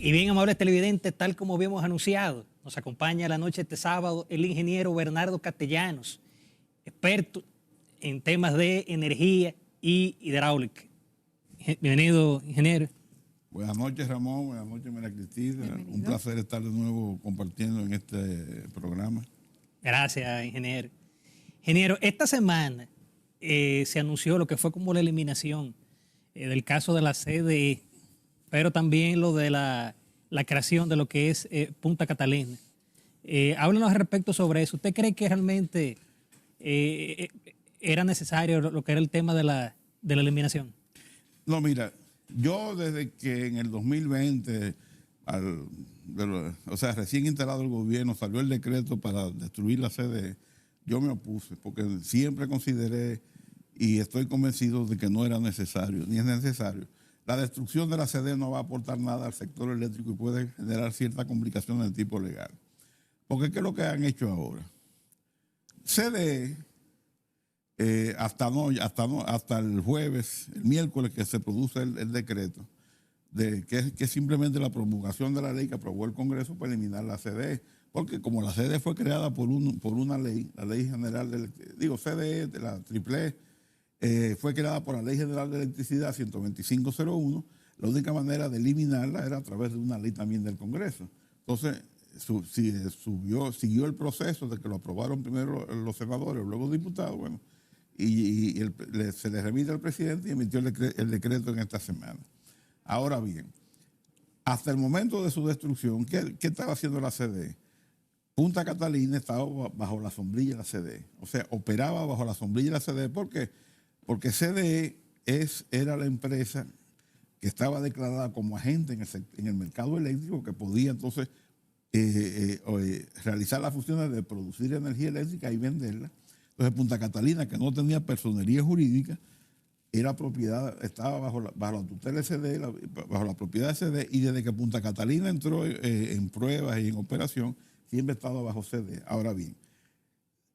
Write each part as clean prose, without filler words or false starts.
Y bien, amables televidentes, tal como habíamos anunciado, nos acompaña la noche de este sábado el ingeniero Bernardo Castellanos, experto en temas de energía y hidráulica. Bienvenido, ingeniero. Buenas noches, Ramón. Buenas noches, María Cristina. Bienvenido. Un placer estar de nuevo compartiendo en este programa. Gracias, ingeniero. Ingeniero, esta semana se anunció lo que fue como la eliminación del caso de la CDE, pero también lo de la creación de lo que es Punta Catalina. Háblenos al respecto sobre eso. ¿Usted cree que realmente era necesario lo que era el tema de la eliminación? No, mira, yo desde que en el 2020, recién instalado el gobierno, salió el decreto para destruir la CDE, yo me opuse, porque siempre consideré y estoy convencido de que no era necesario, ni es necesario. La destrucción de la CDE no va a aportar nada al sector eléctrico y puede generar cierta complicación de tipo legal. Porque ¿qué es lo que han hecho ahora? CDE, hasta el jueves, el miércoles que se produce el decreto, que es simplemente la promulgación de la ley que aprobó el Congreso para eliminar la CDE. Porque como la CDE fue creada por una ley, la Ley General de CDE, la AAA, fue creada por la Ley General de Electricidad 12501, la única manera de eliminarla era a través de una ley también del Congreso. Entonces, siguió el proceso de que lo aprobaron primero los senadores, luego los diputados, bueno, se le remite al presidente y emitió el decreto en esta semana. Ahora bien, hasta el momento de su destrucción, ¿qué estaba haciendo la CDE? Punta Catalina estaba bajo la sombrilla de la CDE, o sea, operaba bajo la sombrilla de la CDE. ¿Por qué? Porque CDE era la empresa que estaba declarada como agente en el mercado eléctrico, que podía entonces realizar las funciones de producir energía eléctrica y venderla. Entonces Punta Catalina, que no tenía personería jurídica, estaba bajo la tutela de CDE, bajo la propiedad de CDE, y desde que Punta Catalina entró en pruebas y en operación, siempre ha estado bajo CDE. Ahora bien,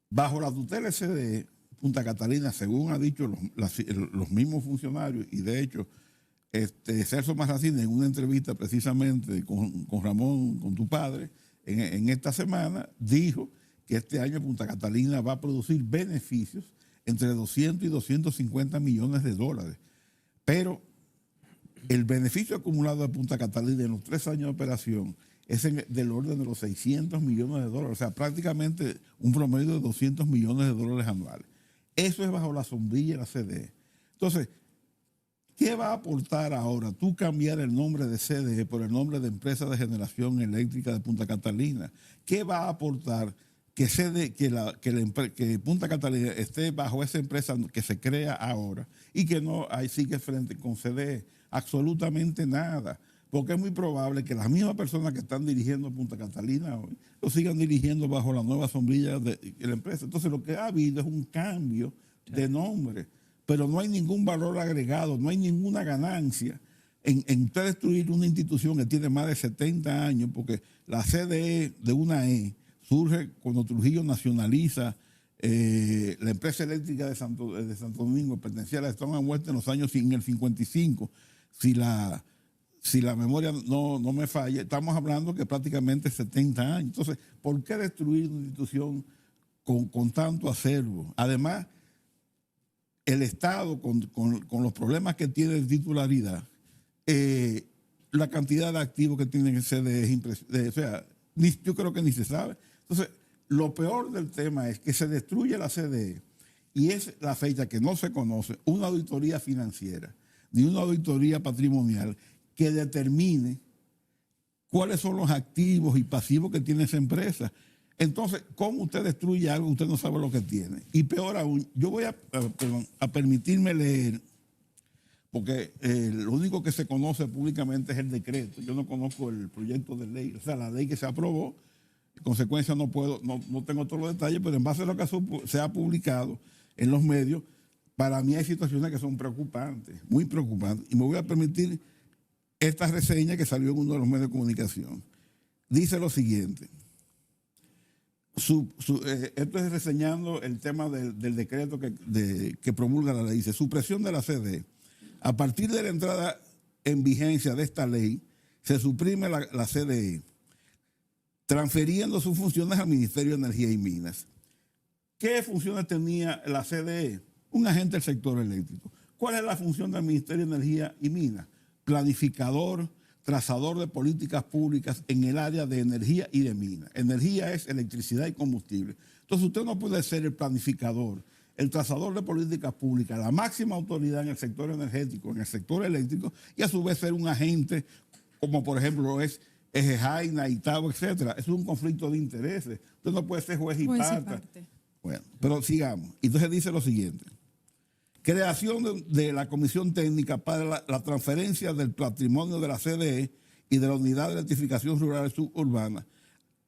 bajo la tutela de CDE, Punta Catalina, según ha dicho los mismos funcionarios, y de hecho, Celso Marracín, en una entrevista precisamente con Ramón, con tu padre, en esta semana, dijo que este año Punta Catalina va a producir beneficios entre 200 y 250 millones de dólares. Pero el beneficio acumulado de Punta Catalina en los 3 años de operación es del orden de los 600 millones de dólares, o sea, prácticamente un promedio de 200 millones de dólares anuales. Eso es bajo la sombrilla de la CDE. Entonces, ¿qué va a aportar ahora tú cambiar el nombre de CDE por el nombre de Empresa de Generación Eléctrica de Punta Catalina? ¿Qué va a aportar que Punta Catalina esté bajo esa empresa que se crea ahora y que no sigue frente con CDE? Absolutamente nada. Porque es muy probable que las mismas personas que están dirigiendo Punta Catalina hoy lo sigan dirigiendo bajo la nueva sombrilla de la empresa. Entonces lo que ha habido es un cambio de nombre, pero no hay ningún valor agregado, no hay ninguna ganancia en usted destruir una institución que tiene más de 70 años, porque la CDE de una surge cuando Trujillo nacionaliza la empresa eléctrica de Santo Domingo, pertenecía a la Strong and West en los años en el 55. Si la memoria no me falla, estamos hablando que prácticamente 70 años. Entonces, ¿por qué destruir una institución con tanto acervo? Además, el Estado, con los problemas que tiene de titularidad, la cantidad de activos que tiene el CDE es impresionante. O sea, yo creo que ni se sabe. Entonces, lo peor del tema es que se destruye la CDE y es la fecha que no se conoce una auditoría financiera ni una auditoría patrimonial que determine cuáles son los activos y pasivos que tiene esa empresa. Entonces, ¿cómo usted destruye algo? Usted no sabe lo que tiene. Y peor aún, yo voy a permitirme leer, porque lo único que se conoce públicamente es el decreto. Yo no conozco el proyecto de ley, o sea, la ley que se aprobó. En consecuencia, no tengo todos los detalles, pero en base a lo que se ha publicado en los medios, para mí hay situaciones que son preocupantes, muy preocupantes. Y me voy a permitir esta reseña que salió en uno de los medios de comunicación. Dice lo siguiente. Esto es reseñando el tema del decreto que promulga la ley. Dice, supresión de la CDE. A partir de la entrada en vigencia de esta ley, se suprime la CDE, transfiriendo sus funciones al Ministerio de Energía y Minas. ¿Qué funciones tenía la CDE? Un agente del sector eléctrico. ¿Cuál es la función del Ministerio de Energía y Minas? Planificador, trazador de políticas públicas en el área de energía y de minas. Energía es electricidad y combustible. Entonces usted no puede ser el planificador, el trazador de políticas públicas, la máxima autoridad en el sector energético, en el sector eléctrico, y a su vez ser un agente, como por ejemplo es Jaina, Itabo, etcétera. Es un conflicto de intereses. Usted no puede ser juez y parte. Bueno, pero sigamos. Entonces dice lo siguiente. Creación de la Comisión Técnica para la transferencia del patrimonio de la CDE y de la Unidad de Electrificación Rural y Suburbana.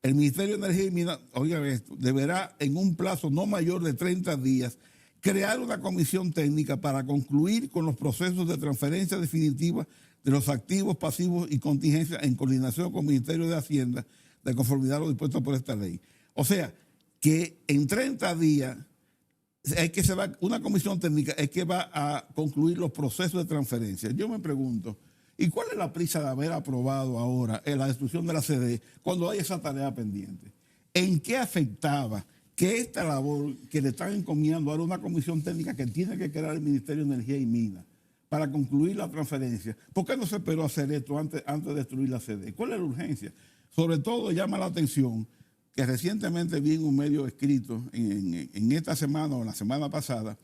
El Ministerio de Energía y Minas, oigan esto, deberá en un plazo no mayor de 30 días crear una comisión técnica para concluir con los procesos de transferencia definitiva de los activos, pasivos y contingencias en coordinación con el Ministerio de Hacienda de conformidad a lo dispuesto por esta ley. O sea, que en 30 días es que se va, una comisión técnica es que va a concluir los procesos de transferencia. Yo me pregunto, ¿y cuál es la prisa de haber aprobado ahora la destrucción de la CDE cuando hay esa tarea pendiente? ¿En qué afectaba que esta labor que le están encomiando ahora una comisión técnica que tiene que crear el Ministerio de Energía y Minas para concluir la transferencia? ¿Por qué no se esperó hacer esto antes de destruir la CDE? ¿Cuál es la urgencia? Sobre todo llama la atención que recientemente vi en un medio escrito, en esta semana o la semana pasada,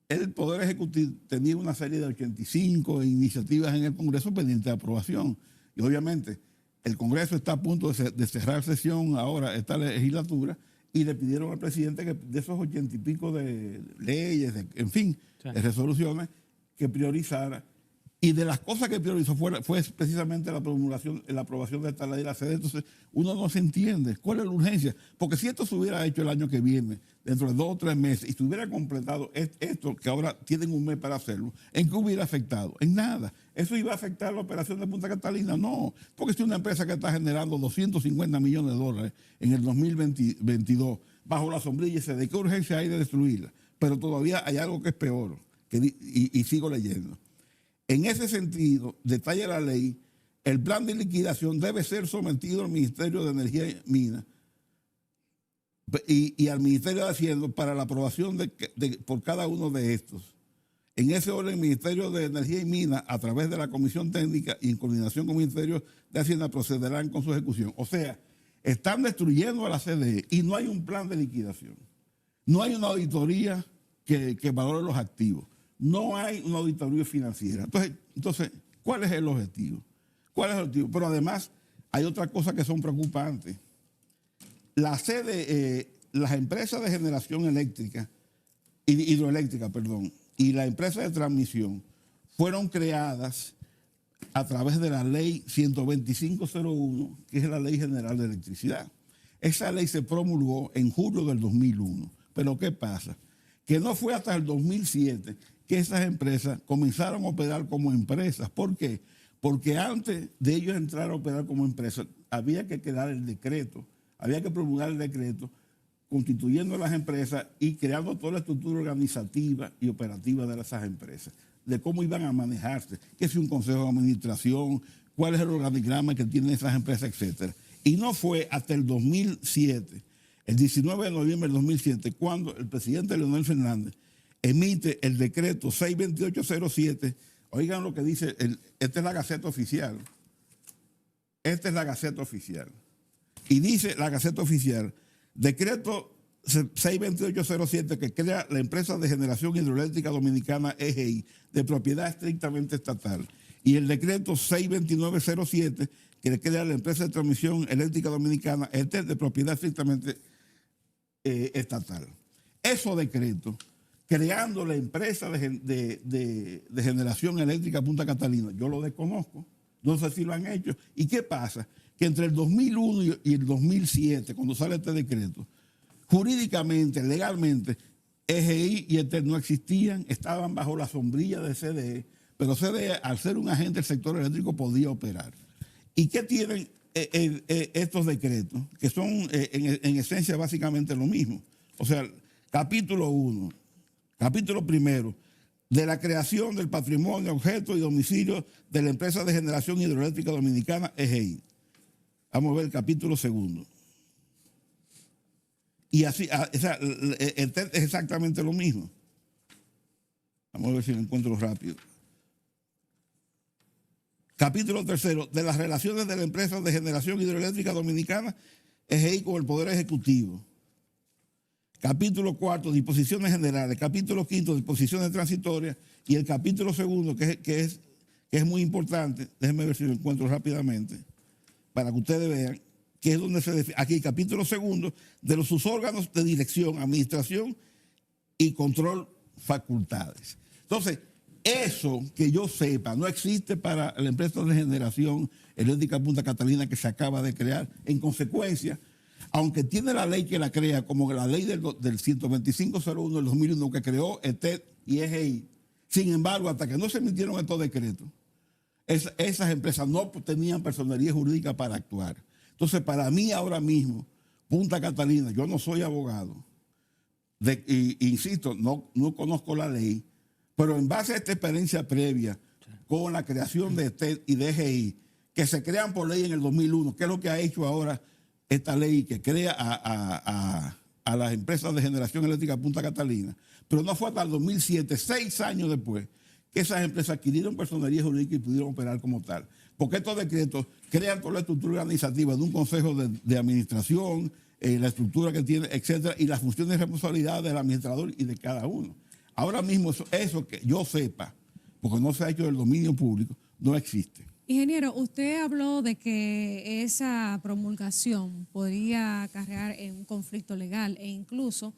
el Poder Ejecutivo tenía una serie de 85 iniciativas en el Congreso pendiente de aprobación. Y obviamente el Congreso está a punto de cerrar sesión ahora, esta legislatura, y le pidieron al presidente que de esos 80 y pico de leyes, en fin, sí, de resoluciones, que priorizara. Y de las cosas que priorizó fue precisamente la aprobación de esta ley de la CDE. Entonces, uno no se entiende cuál es la urgencia. Porque si esto se hubiera hecho el año que viene, dentro de 2 o 3 meses, y se hubiera completado esto, que ahora tienen un mes para hacerlo, ¿en qué hubiera afectado? En nada. ¿Eso iba a afectar la operación de Punta Catalina? No. Porque es una empresa que está generando 250 millones de dólares en el 2022, bajo la sombrilla de qué urgencia hay de destruirla. Pero todavía hay algo que es peor, y sigo leyendo. En ese sentido, detalla la ley, el plan de liquidación debe ser sometido al Ministerio de Energía y Minas y al Ministerio de Hacienda para la aprobación por cada uno de estos. En ese orden, el Ministerio de Energía y Minas, a través de la Comisión Técnica y en coordinación con el Ministerio de Hacienda, procederán con su ejecución. O sea, están destruyendo a la CDE y no hay un plan de liquidación. No hay una auditoría que valore los activos. No hay una auditoría financiera. Entonces, ¿cuál es el objetivo? ¿Cuál es el objetivo? Pero además, hay otras cosas que son preocupantes. La CDE, las empresas de generación eléctrica, hidroeléctrica, perdón, y la empresa de transmisión fueron creadas a través de la ley 12501, que es la Ley General de Electricidad. Esa ley se promulgó en julio del 2001. Pero ¿qué pasa? Que no fue hasta el 2007 que esas empresas comenzaron a operar como empresas. ¿Por qué? Porque antes de ellos entrar a operar como empresas, había que crear el decreto, había que promulgar el decreto constituyendo las empresas y creando toda la estructura organizativa y operativa de esas empresas, de cómo iban a manejarse, qué es un consejo de administración, cuál es el organigrama que tienen esas empresas, etcétera. Y no fue hasta el 2007, el 19 de noviembre del 2007, cuando el presidente Leonel Fernández emite el decreto 62807. Oigan lo que dice, esta es la Gaceta Oficial. Esta es la Gaceta Oficial. Y dice la Gaceta Oficial, decreto 62807, que crea la empresa de generación hidroeléctrica dominicana EGI, de propiedad estrictamente estatal. Y el decreto 62907, que crea la empresa de transmisión eléctrica dominicana, este es de propiedad estrictamente estatal. Esos decretos, creando la empresa de generación eléctrica Punta Catalina, yo lo desconozco, no sé si lo han hecho. ¿Y qué pasa? Que entre el 2001 y el 2007, cuando sale este decreto, jurídicamente, legalmente, EGI y ETEL no existían, estaban bajo la sombrilla de CDE, pero CDE, al ser un agente del sector eléctrico, podía operar. ¿Y qué tienen estos decretos? Que son en esencia básicamente lo mismo. O sea, capítulo 1, capítulo primero, de la creación del patrimonio, objeto y domicilio de la empresa de generación hidroeléctrica dominicana, EGI. Vamos a ver el capítulo 2. Y así, es exactamente lo mismo. Vamos a ver si lo encuentro rápido. Capítulo 3, de las relaciones de la empresa de generación hidroeléctrica dominicana, EGI, con el Poder Ejecutivo. Capítulo 4, disposiciones generales. Capítulo 5, disposiciones transitorias. Y el capítulo 2, que es muy importante, déjenme ver si lo encuentro rápidamente, para que ustedes vean, que es donde se define, aquí capítulo 2, de sus órganos de dirección, administración y control facultades. Entonces, eso que yo sepa no existe para la empresa de generación eléctrica Punta Catalina que se acaba de crear. En consecuencia, aunque tiene la ley que la crea, como la ley del 125.01 del 2001 que creó ETED y EGI, sin embargo, hasta que no se emitieron estos decretos, esas empresas no tenían personería jurídica para actuar. Entonces, para mí ahora mismo, Punta Catalina, yo no soy abogado, insisto, no conozco la ley, pero en base a esta experiencia previa con la creación de ETED y de EGI, que se crean por ley en el 2001, que es lo que ha hecho ahora esta ley que crea a las empresas de generación eléctrica Punta Catalina, pero no fue hasta el 2007, 6 años después, que esas empresas adquirieron personería jurídica y pudieron operar como tal. Porque estos decretos crean toda la estructura organizativa de un consejo de administración, la estructura que tiene, etcétera, y las funciones y responsabilidades del administrador y de cada uno. Ahora mismo eso que yo sepa, porque no se ha hecho del dominio público, no existe. Ingeniero, usted habló de que esa promulgación podría acarrear en un conflicto legal e incluso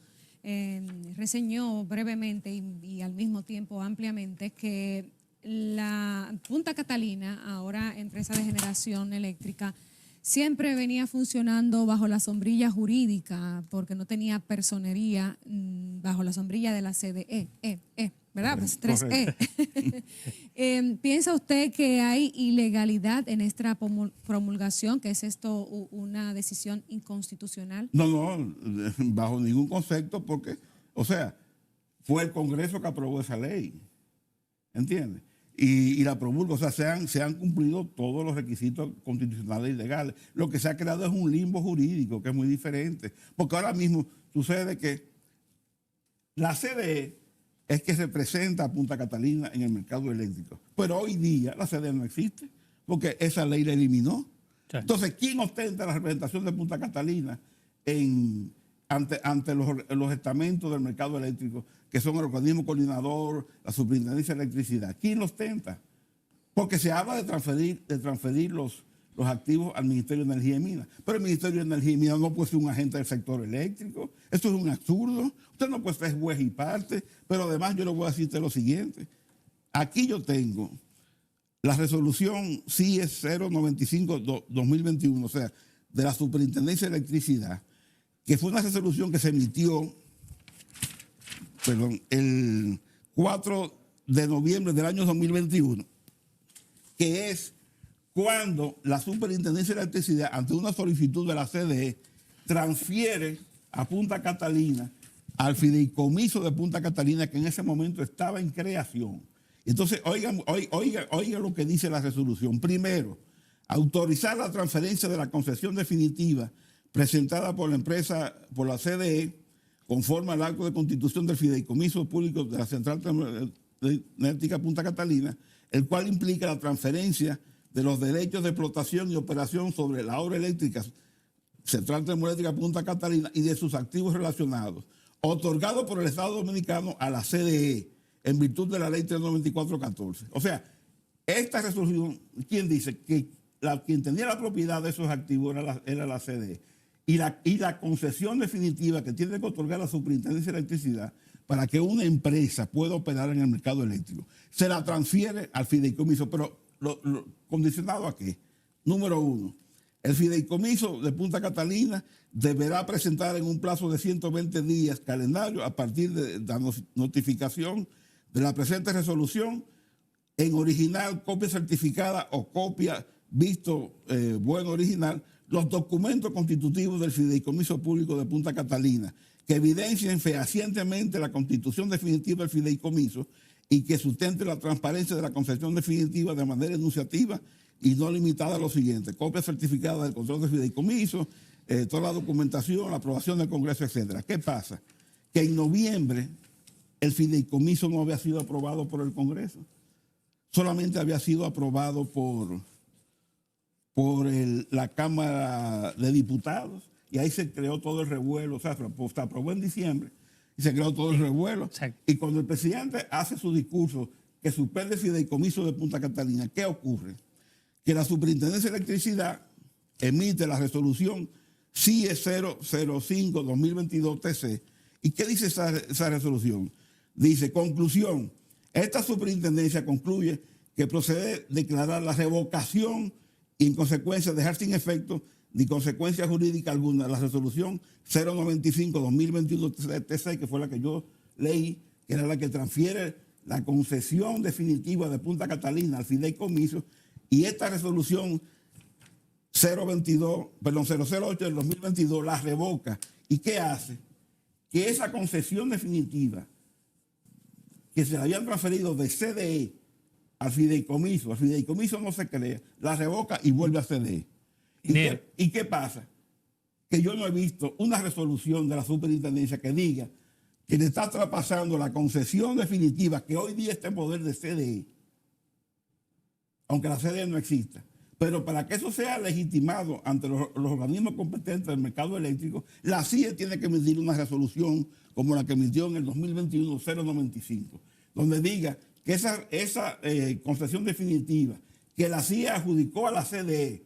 reseñó brevemente y al mismo tiempo ampliamente que la Punta Catalina, ahora empresa de generación eléctrica, siempre venía funcionando bajo la sombrilla jurídica porque no tenía personería bajo la sombrilla de la CDE, ¿verdad? Pues 3E. ¿Piensa usted que hay ilegalidad en esta promulgación, que es esto una decisión inconstitucional? No, bajo ningún concepto, porque, o sea, fue el Congreso que aprobó esa ley, ¿entiendes? Y la promulga, o sea, se han cumplido todos los requisitos constitucionales y legales. Lo que se ha creado es un limbo jurídico que es muy diferente, porque ahora mismo sucede que la CDE es que representa a Punta Catalina en el mercado eléctrico, pero hoy día la CDE no existe, porque esa ley la eliminó. Sí. Entonces, ¿quién ostenta la representación de Punta Catalina ante los estamentos del mercado eléctrico, que son el organismo coordinador, la superintendencia de electricidad? ¿Quién los ostenta? Porque se habla de transferir los activos al Ministerio de Energía y Minas, pero el Ministerio de Energía y Minas no puede ser un agente del sector eléctrico. Esto es un absurdo. Usted no puede ser juez y parte, pero además yo le voy a decirte lo siguiente. Aquí yo tengo la resolución CIES 095-2021, o sea, de la Superintendencia de Electricidad, que fue una resolución que se emitió, el 4 de noviembre del año 2021, que es cuando la Superintendencia de Electricidad, ante una solicitud de la CDE, transfiere a Punta Catalina al fideicomiso de Punta Catalina, que en ese momento estaba en creación. Entonces, oigan lo que dice la resolución. Primero, autorizar la transferencia de la concesión definitiva presentada por la empresa, por la CDE, conforme al acto de constitución del fideicomiso público de la Central Eléctrica Punta Catalina, el cual implica la transferencia de los derechos de explotación y operación sobre la obra eléctrica Central Termoeléctrica Punta Catalina y de sus activos relacionados, otorgado por el Estado Dominicano a la CDE en virtud de la Ley 394-14. O sea, esta resolución, ¿quién dice? Que quien tenía la propiedad de esos activos era la CDE. Y la concesión definitiva que tiene que otorgar la Superintendencia de Electricidad para que una empresa pueda operar en el mercado eléctrico, se la transfiere al fideicomiso, pero ¿condicionado a qué? Número 1, el fideicomiso de Punta Catalina deberá presentar en un plazo de 120 días calendario a partir de la notificación de la presente resolución en original, copia certificada o copia visto bueno original, los documentos constitutivos del fideicomiso público de Punta Catalina que evidencien fehacientemente la constitución definitiva del fideicomiso y que sustente la transparencia de la concesión definitiva de manera enunciativa y no limitada a lo siguiente: copia certificada del control de fideicomiso, toda la documentación, la aprobación del Congreso, etcétera. ¿Qué pasa? Que en noviembre el fideicomiso no había sido aprobado por el Congreso, solamente había sido aprobado por la Cámara de Diputados, y ahí se creó todo el revuelo. O sea, se aprobó en diciembre y se creó todo el revuelo. Exacto. Y cuando el presidente hace su discurso que suspende el fideicomiso de Punta Catalina, ¿qué ocurre? Que la Superintendencia de Electricidad emite la resolución CIE 005-2022-TC. ¿Y qué dice esa resolución? Dice: conclusión, esta superintendencia concluye que procede declarar la revocación y en consecuencia dejar sin efecto ni consecuencia jurídica alguna la resolución 095-2021-TC, que fue la que yo leí, que era la que transfiere la concesión definitiva de Punta Catalina al fideicomiso, y esta resolución 008 del 2022 la revoca. ¿Y qué hace? Que esa concesión definitiva que se le habían transferido de CDE al fideicomiso no se crea, la revoca y vuelve a CDE. ¿Y qué pasa? Que yo no he visto una resolución de la superintendencia que diga que le está traspasando la concesión definitiva que hoy día está en poder de CDE, aunque la CDE no exista. Pero para que eso sea legitimado ante los organismos competentes del mercado eléctrico, la CIE tiene que emitir una resolución como la que emitió en el 2021 095, donde diga que esa concesión definitiva que la CIE adjudicó a la CDE,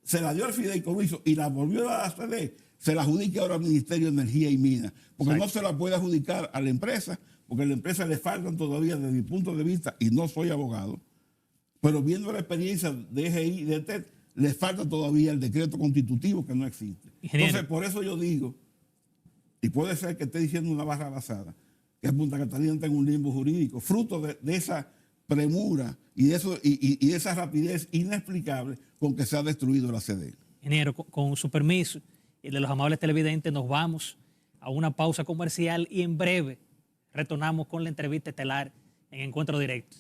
se la dio al fideicomiso y la volvió a dar a la CDE, se la adjudique ahora al Ministerio de Energía y Minas, porque no se la puede adjudicar a la empresa, porque a la empresa le faltan todavía, desde mi punto de vista, y no soy abogado, pero viendo la experiencia de EGI y de TED, les falta todavía el decreto constitutivo, que no existe. Ingeniero. Entonces, por eso yo digo, y puede ser que esté diciendo una barra basada, que Punta Catalina tenga un limbo jurídico, fruto de esa premura y de esa rapidez inexplicable con que se ha destruido la CDE. Ingeniero, con su permiso y de los amables televidentes, nos vamos a una pausa comercial y en breve retornamos con la entrevista estelar en Encuentro Directo.